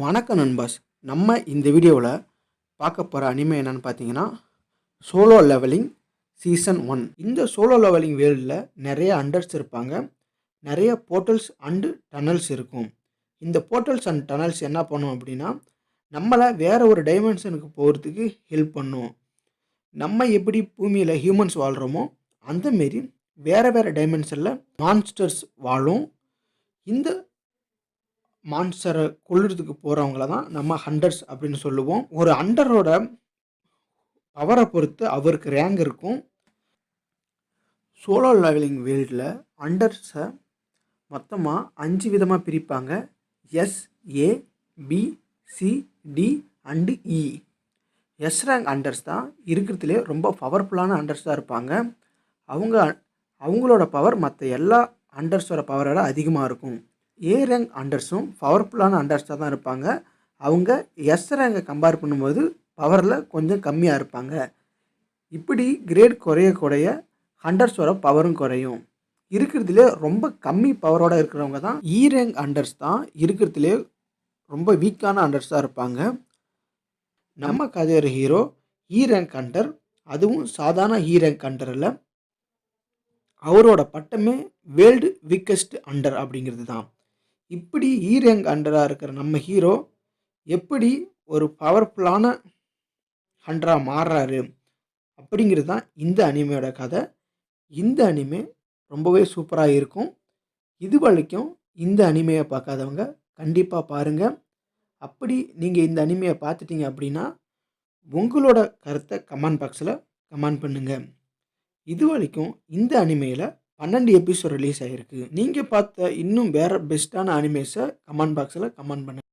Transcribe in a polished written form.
வணக்கம் நண்பாஸ். நம்ம இந்த வீடியோவில் பார்க்க போகிற அனிமே என்னென்னு பார்த்தீங்கன்னா சோலோ லெவலிங் சீசன் 1. இந்த சோலோ லெவலிங் வேர்ல்டில் நிறைய அண்டர்ஸ் இருப்பாங்க, நிறைய போர்ட்டல்ஸ் அண்டு டனல்ஸ் இருக்கும். இந்த போர்ட்டல்ஸ் அண்ட் டனல்ஸ் என்ன பண்ணும் அப்படின்னா நம்மளை வேறு ஒரு டைமென்ஷனுக்கு போகிறதுக்கு ஹெல்ப் பண்ணும். நம்ம எப்படி பூமியில் ஹியூமன்ஸ் வாழ்கிறோமோ அந்தமாரி வேறு டைமென்ஷனில் மான்ஸ்டர்ஸ் வாழும். இந்த மான்ஸ்டரை கொல்லுறதுக்கு போகிறவங்கள தான் நம்ம ஹண்டர்ஸ் அப்படின்னு சொல்லுவோம். ஒரு ஹண்டரோட பவரை பொறுத்து அவருக்கு ரேங்க் இருக்கும். சோலோ லெவலிங் வேர்ல்டில் ஹண்டர்ஸை மொத்தமாக 5 விதமாக பிரிப்பாங்க. S, A, B, C, D and E. S rank hunters தான் இருக்கிறதுலே ரொம்ப பவர்ஃபுல்லான ஹண்டர்ஸ் தான் இருப்பாங்க. அவங்களோட பவர் மற்ற எல்லா ஹண்டர்ஸோட பவரோட அதிகமாக இருக்கும். ஏ ரேங்க் ஹண்டர்ஸும் பவர்ஃபுல்லான ஹண்டர்ஸாக தான் இருப்பாங்க. அவங்க எஸ் ரேங்கை கம்பேர் பண்ணும்போது பவரில் கொஞ்சம் கம்மியாக இருப்பாங்க. இப்படி கிரேட் குறைய ஹண்டர்ஸோட பவரும் குறையும். இருக்கிறதுலே ரொம்ப கம்மி பவரோடு இருக்கிறவங்க தான் இ ரேங்க் ஹண்டர்ஸ் தான் இருக்கிறதுலே ரொம்ப வீக்கான ஹண்டர்ஸ் தான் இருப்பாங்க. நம்ம கதையோட ஹீரோ இ ரேங்க் ஹண்டர், அதுவும் சாதாரண இ ரேங்க் ஹண்டர் இல்லை. அவரோட பட்டமே வேர்ல்டு வீக்கஸ்ட் ஹண்டர் அப்படிங்கிறது தான். இப்படி இ ரேங்க் ஹண்டராக இருக்கிற நம்ம ஹீரோ எப்படி ஒரு பவர்ஃபுல்லான ஹண்டராக மாறுறாரு அப்படிங்கிறது தான் இந்த அனிமையோட கதை. இந்த அனிமே ரொம்பவே சூப்பராக இருக்கும். இது வரைக்கும் இந்த அனிமையை பார்க்காதவங்க கண்டிப்பாக பாருங்கள். அப்படி நீங்கள் இந்த அனிமையை பார்த்துட்டீங்க அப்படின்னா உங்களோட கருத்தை கமெண்ட் பாக்ஸில் கமெண்ட் பண்ணுங்கள். இது வரைக்கும் இந்த அனிமையில் 12 எபிசோட் ரிலீஸ் ஆகிருக்கு. நீங்கள் பார்த்த இன்னும் வேறு பெஸ்ட்டான அனிமேஸை கமெண்ட் பாக்ஸில் கமெண்ட் பண்ணுங்கள்.